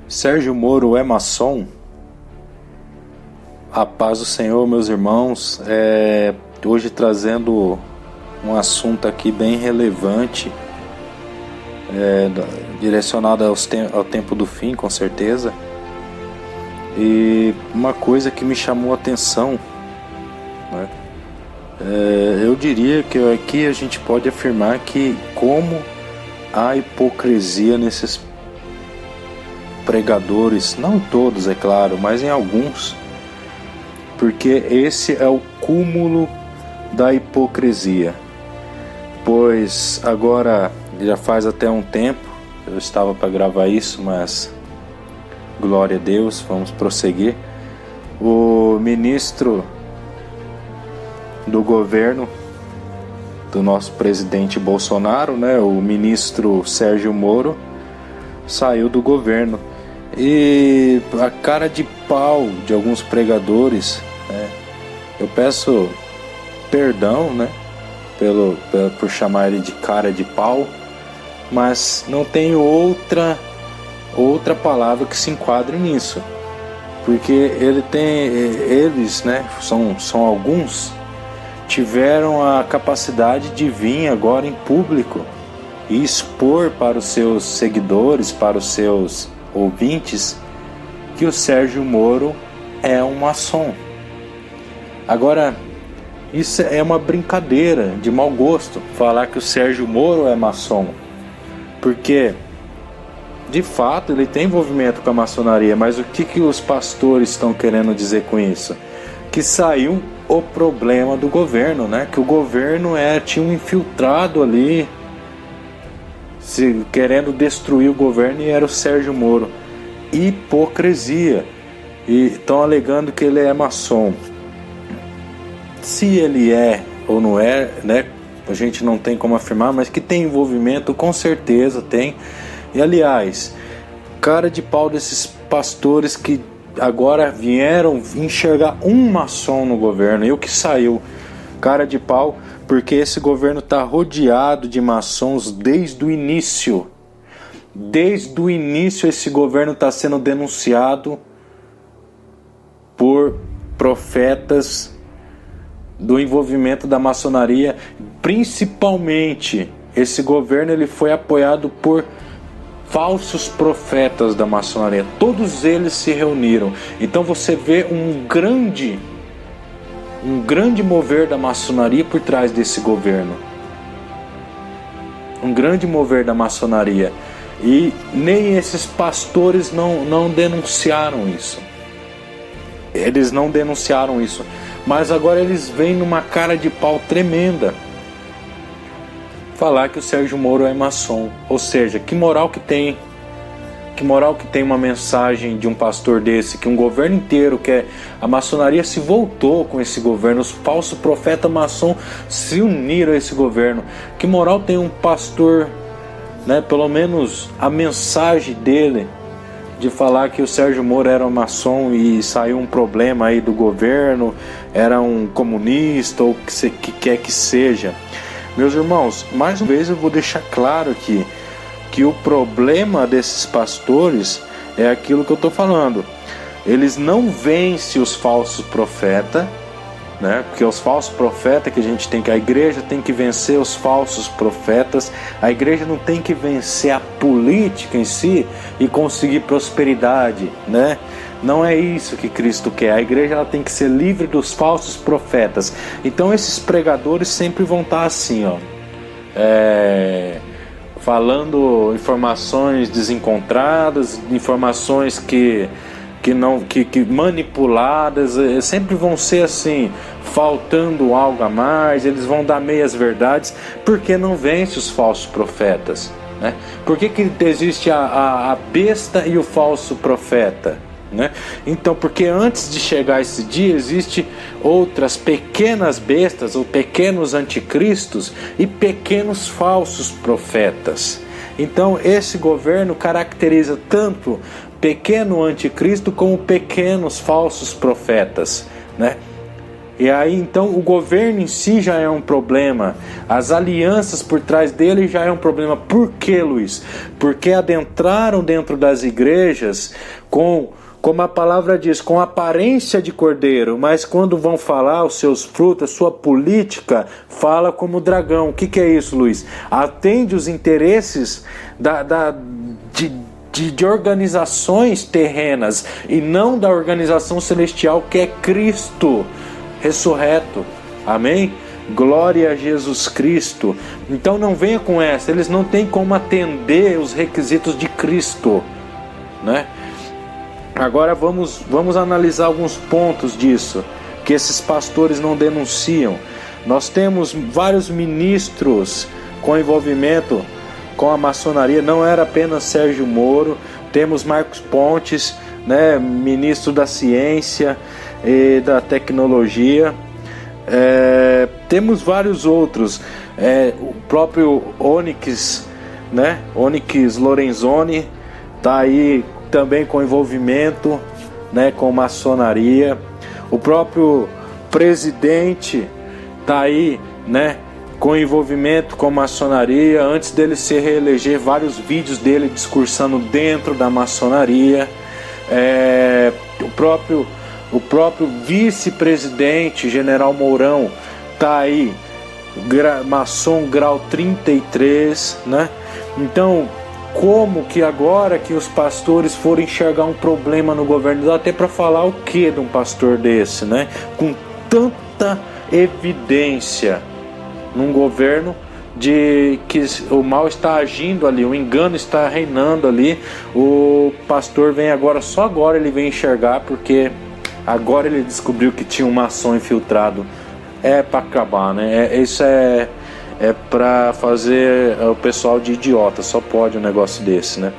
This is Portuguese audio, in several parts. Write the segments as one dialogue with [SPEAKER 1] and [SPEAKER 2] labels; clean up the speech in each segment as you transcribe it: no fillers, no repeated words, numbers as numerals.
[SPEAKER 1] Sérgio Moro é maçom? A paz do Senhor, meus irmãos. Hoje trazendo um assunto aqui bem relevante, direcionado ao tempo do fim, com certeza. E uma coisa que me chamou a atenção, né? Eu diria que aqui a gente pode afirmar que como há hipocrisia nesses pregadores, não todos, é claro, mas em alguns, porque esse é o cúmulo da hipocrisia. Pois agora já faz até um tempo, eu estava para gravar isso, mas glória a Deus, vamos prosseguir. O ministro do governo do nosso presidente Bolsonaro, né, o ministro Sérgio Moro, saiu do governo. E a cara de pau de alguns pregadores, né, eu peço perdão, né, por chamar ele de cara de pau, mas não tem outra palavra que se enquadre nisso, porque eles, né, são alguns, tiveram a capacidade de vir agora em público e expor para os seus seguidores, para os seus ouvintes, que o Sérgio Moro é um maçom. Agora, isso é uma brincadeira de mau gosto, falar que o Sérgio Moro é maçom, porque de fato ele tem envolvimento com a maçonaria, mas o que os pastores estão querendo dizer com isso? Que saiu o problema do governo, né? Que o governo tinha um infiltrado ali querendo destruir o governo, e era o Sérgio Moro. Hipocrisia. E estão alegando que ele é maçom. Se ele é ou não é, né, a gente não tem como afirmar, mas que tem envolvimento, com certeza tem. E aliás, cara de pau desses pastores que agora vieram enxergar um maçom no governo, e o que saiu, cara de pau, porque esse governo está rodeado de maçons desde o início. Desde o início esse governo está sendo denunciado por profetas do envolvimento da maçonaria. Principalmente esse governo ele foi apoiado por falsos profetas da maçonaria. Todos eles se reuniram. Então você vê um grande mover da maçonaria por trás desse governo. Um grande mover da maçonaria. E nem esses pastores não denunciaram isso. Eles não denunciaram isso. Mas agora eles vêm numa cara de pau tremenda falar que o Sérgio Moro é maçom. Ou seja, que moral que tem? Que moral que tem uma mensagem de um pastor desse, que um governo inteiro quer? A maçonaria se voltou com esse governo, os falsos profetas maçom se uniram a esse governo. Que moral tem um pastor, né, pelo menos a mensagem dele, de falar que o Sérgio Moro era um maçom e saiu um problema aí do governo, era um comunista ou o que quer que seja. Meus irmãos, mais uma vez eu vou deixar claro aqui que o problema desses pastores é aquilo que eu estou falando. Eles não vencem os falsos profetas, né? Porque os falsos profetas a igreja tem que vencer os falsos profetas. A igreja não tem que vencer a política em si e conseguir prosperidade, né? Não é isso que Cristo quer. A igreja ela tem que ser livre dos falsos profetas. Então esses pregadores sempre vão estar assim, falando informações desencontradas, informações que manipuladas, sempre vão ser assim, faltando algo a mais. Eles vão dar meias verdades, porque não vence os falsos profetas, né? Por que existe a besta e o falso profeta, né? Então, porque antes de chegar esse dia, existe outras pequenas bestas ou pequenos anticristos e pequenos falsos profetas. Então esse governo caracteriza tanto pequeno anticristo como pequenos falsos profetas, né? E aí então o governo em si já é um problema, as alianças por trás dele já é um problema. Por quê, Luiz? Porque adentraram dentro das igrejas como a palavra diz, com aparência de cordeiro, mas quando vão falar os seus frutos, a sua política, fala como dragão. O que é isso, Luiz? Atende os interesses de organizações terrenas e não da organização celestial, que é Cristo ressurreto. Amém? Glória a Jesus Cristo. Então não venha com essa, eles não têm como atender os requisitos de Cristo, né? Agora vamos analisar alguns pontos disso, que esses pastores não denunciam. Nós temos vários ministros com envolvimento com a maçonaria, não era apenas Sérgio Moro, temos Marcos Pontes, né, ministro da ciência e da tecnologia, temos vários outros, o próprio Onyx, né, Onyx Lorenzoni está aí também com envolvimento, né, com maçonaria. O próprio presidente está aí, né, com envolvimento com maçonaria. Antes dele se reeleger, vários vídeos dele discursando dentro da maçonaria. O próprio vice-presidente, General Mourão, está aí, maçom grau 33, né? Então, como que agora que os pastores foram enxergar um problema no governo, dá até para falar o que de um pastor desse, né? Com tanta evidência num governo de que o mal está agindo ali, o engano está reinando ali, o pastor vem agora, só agora ele vem enxergar, porque agora ele descobriu que tinha um maçom infiltrado. É para acabar, né? Isso é para fazer o pessoal de idiota, só pode um negócio desse, né?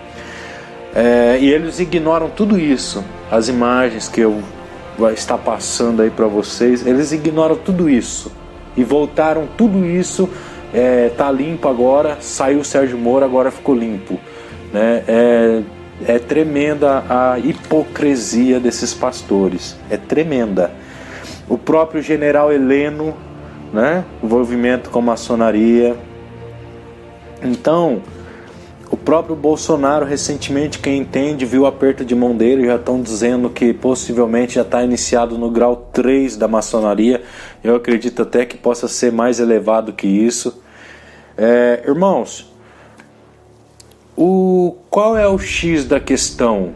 [SPEAKER 1] E eles ignoram tudo isso, as imagens que eu vou estar passando aí para vocês, eles ignoram tudo isso e voltaram tudo isso, tá limpo agora, saiu o Sérgio Moro, agora ficou limpo, né? É tremenda a hipocrisia desses pastores, é tremenda. O próprio general Heleno, né? Envolvimento com maçonaria. Então, o próprio Bolsonaro recentemente, quem entende, viu o aperto de mão dele, já estão dizendo que possivelmente já está iniciado no grau 3 da maçonaria. Eu acredito até que possa ser mais elevado que isso. Irmãos, qual é o X da questão?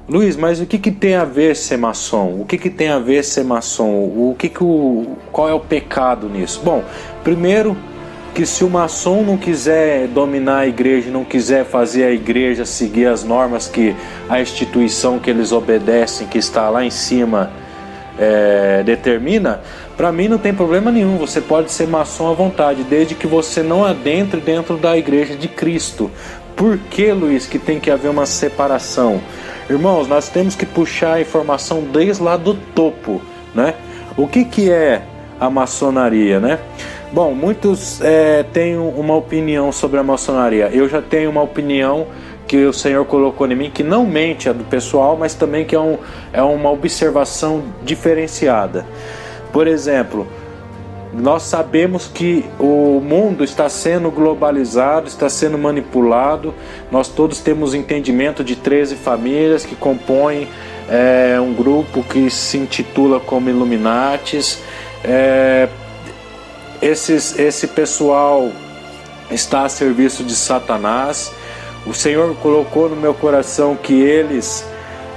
[SPEAKER 1] Luiz, mas o que tem a ver ser maçom? O que tem a ver ser maçom? Qual é o pecado nisso? Bom, primeiro que se o maçom não quiser dominar a igreja, não quiser fazer a igreja seguir as normas que a instituição que eles obedecem, que está lá em cima, determina, para mim não tem problema nenhum, você pode ser maçom à vontade, desde que você não adentre dentro da igreja de Cristo. Por que, Luiz, que tem que haver uma separação? Irmãos, nós temos que puxar a informação desde lá do topo, né? O que é a maçonaria, né? Bom, muitos têm uma opinião sobre a maçonaria. Eu já tenho uma opinião que o Senhor colocou em mim, que não mente a do pessoal, mas também que é uma observação diferenciada. Por exemplo, nós sabemos que o mundo está sendo globalizado, está sendo manipulado. Nós todos temos entendimento de 13 famílias que compõem um grupo que se intitula como Illuminatis. Esse pessoal está a serviço de Satanás. O Senhor colocou no meu coração que eles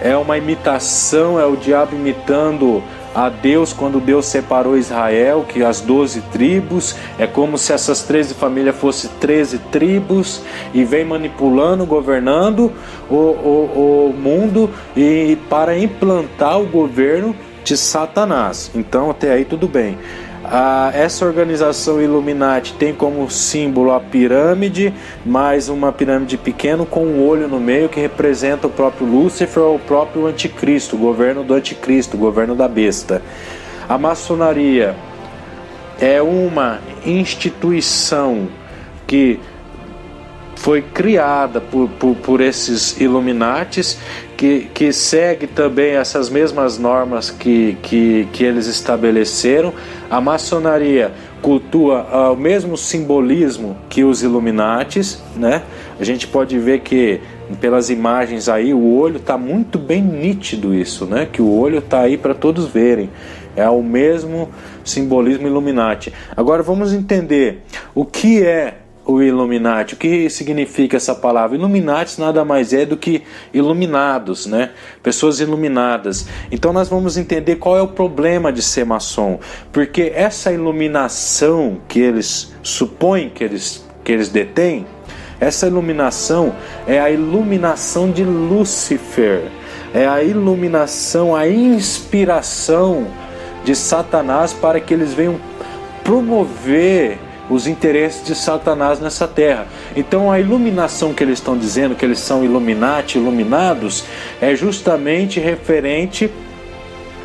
[SPEAKER 1] é uma imitação, é o diabo imitando a Deus quando Deus separou Israel, que as 12 tribos, é como se essas 13 famílias fossem 13 tribos e vem manipulando, governando o mundo e para implantar o governo de Satanás. Então até aí tudo bem. Essa organização Illuminati tem como símbolo a pirâmide, mais uma pirâmide pequena com um olho no meio que representa o próprio Lúcifer ou o próprio anticristo, o governo do anticristo, o governo da besta. A maçonaria é uma instituição que foi criada por esses Illuminatis, que segue também essas mesmas normas que eles estabeleceram. A maçonaria cultua o mesmo simbolismo que os Illuminatis, né? A gente pode ver que pelas imagens aí o olho está muito bem nítido isso, né? Que o olho está aí para todos verem. É o mesmo simbolismo Illuminati. Agora vamos entender o que é o Illuminati, o que significa essa palavra. Illuminati nada mais é do que iluminados, né? Pessoas iluminadas. Então nós vamos entender qual é o problema de ser maçom, porque essa iluminação que eles supõem que eles detêm, essa iluminação é a iluminação de Lúcifer, é a iluminação, a inspiração de Satanás para que eles venham promover os interesses de Satanás nessa terra. Então a iluminação que eles estão dizendo, que eles são Illuminati, iluminados, é justamente referente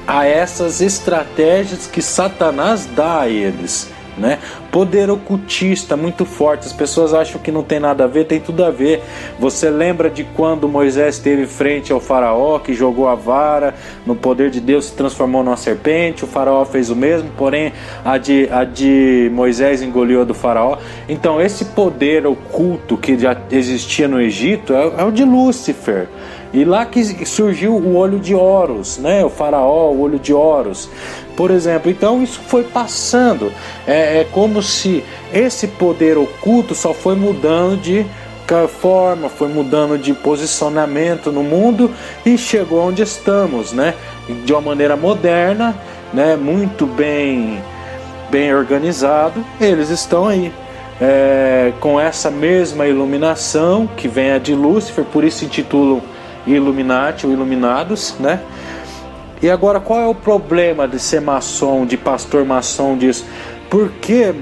[SPEAKER 1] a essas estratégias que Satanás dá a eles, né? Poder ocultista muito forte. As pessoas acham que não tem nada a ver, tem tudo a ver. Você lembra de quando Moisés esteve frente ao faraó, que jogou a vara no poder de Deus, se transformou numa serpente? O faraó fez o mesmo, porém a de Moisés engoliu a do faraó. Então esse poder oculto que já existia no Egito é o de Lúcifer. E lá que surgiu o olho de Horus, né? O faraó, o olho de Horus, por exemplo. Então isso foi passando. É como se esse poder oculto só foi mudando de forma, foi mudando de posicionamento no mundo e chegou onde estamos, né? De uma maneira moderna, né? Muito bem organizado. Eles estão aí. Com essa mesma iluminação que vem a de Lúcifer, por isso se intitulam Illuminati ou Iluminados, né? E agora, qual é o problema de ser maçom, de pastor maçom disso? Porque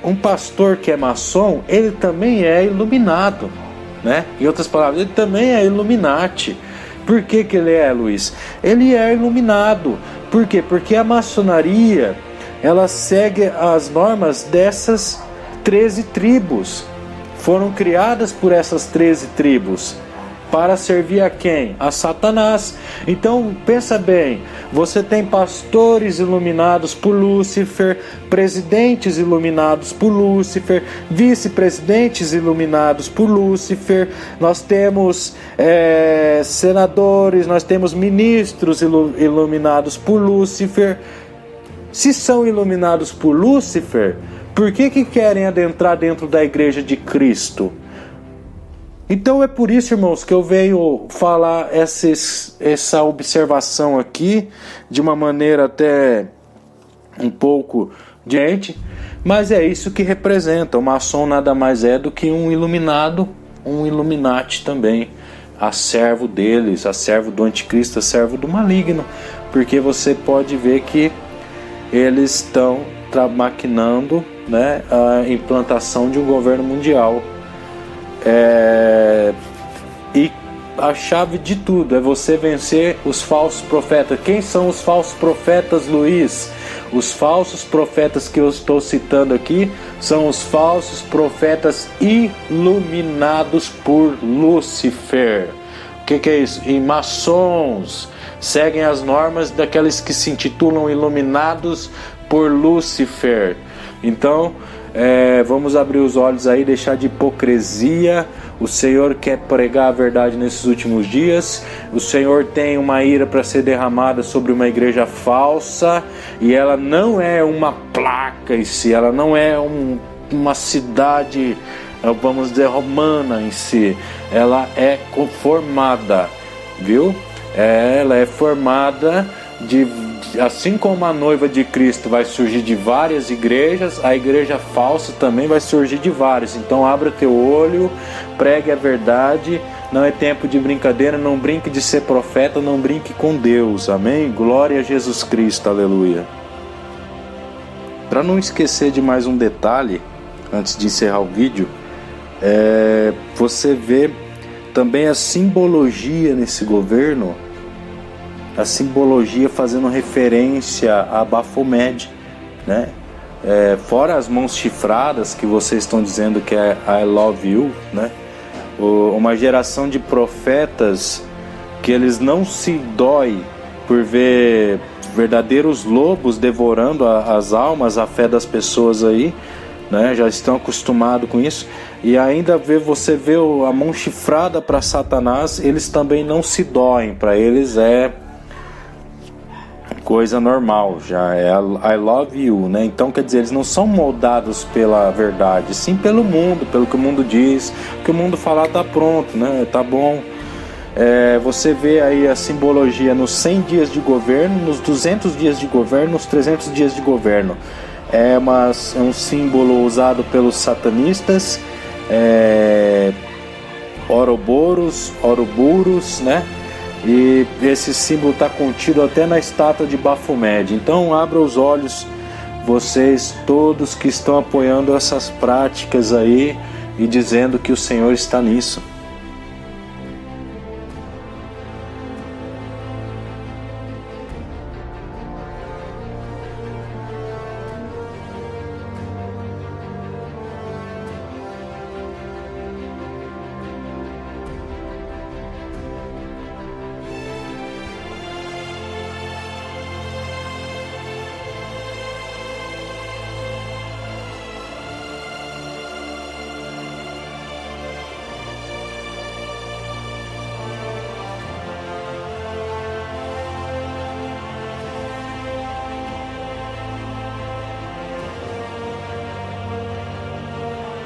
[SPEAKER 1] um pastor que é maçom, ele também é iluminado, né? Em outras palavras, ele também é Illuminati. Por que ele é, Luiz? Ele é iluminado. Por quê? Porque a maçonaria, ela segue as normas dessas 13 tribos. Foram criadas por essas 13 tribos. Para servir a quem? A Satanás. Então pensa bem, você tem pastores iluminados por Lúcifer, presidentes iluminados por Lúcifer, vice-presidentes iluminados por Lúcifer, nós temos senadores, nós temos ministros iluminados por Lúcifer. Se são iluminados por Lúcifer, por que querem adentrar dentro da igreja de Cristo? Então é por isso, irmãos, que eu venho falar essa observação aqui de uma maneira até um pouco diferente, mas é isso que representa. O maçom nada mais é do que um iluminado, um Illuminati também, a servo deles, a servo do anticristo, a servo do maligno, porque você pode ver que eles estão maquinando, né, a implantação de um governo mundial. E a chave de tudo é você vencer os falsos profetas. Quem são os falsos profetas, Luiz? Os falsos profetas que eu estou citando aqui são os falsos profetas iluminados por Lúcifer. O que é isso? E maçons seguem as normas daqueles que se intitulam iluminados por Lúcifer. Então vamos abrir os olhos aí, deixar de hipocrisia. O Senhor quer pregar a verdade nesses últimos dias. O Senhor tem uma ira para ser derramada sobre uma igreja falsa, e ela não é uma placa em si, ela não é uma cidade, vamos dizer, romana em si. Ela é formada, viu? Ela é formada assim como a noiva de Cristo vai surgir de várias igrejas, a igreja falsa também vai surgir de várias. Então abra teu olho, pregue a verdade. Não é tempo de brincadeira, não brinque de ser profeta, não brinque com Deus, amém? Glória a Jesus Cristo, aleluia. Para não esquecer de mais um detalhe, antes de encerrar o vídeo, você vê também a simbologia nesse governo, a simbologia fazendo referência a Baphomet, né? Fora as mãos chifradas que vocês estão dizendo que é I love you, né? Uma geração de profetas que eles não se doem por ver verdadeiros lobos devorando as almas, a fé das pessoas aí, né? Já estão acostumados com isso. E ainda você vê a mão chifrada para Satanás, eles também não se doem, para eles é coisa normal, já é I love you, né? Então quer dizer, eles não são moldados pela verdade, sim pelo mundo, pelo que o mundo diz, o que o mundo falar tá pronto, né? Tá bom. Você vê aí a simbologia nos 100 dias de governo, nos 200 dias de governo, nos 300 dias de governo. É um símbolo usado pelos satanistas, Ouroboros, né? E esse símbolo está contido até na estátua de Baphomet. Então abra os olhos, vocês todos que estão apoiando essas práticas aí e dizendo que o Senhor está nisso.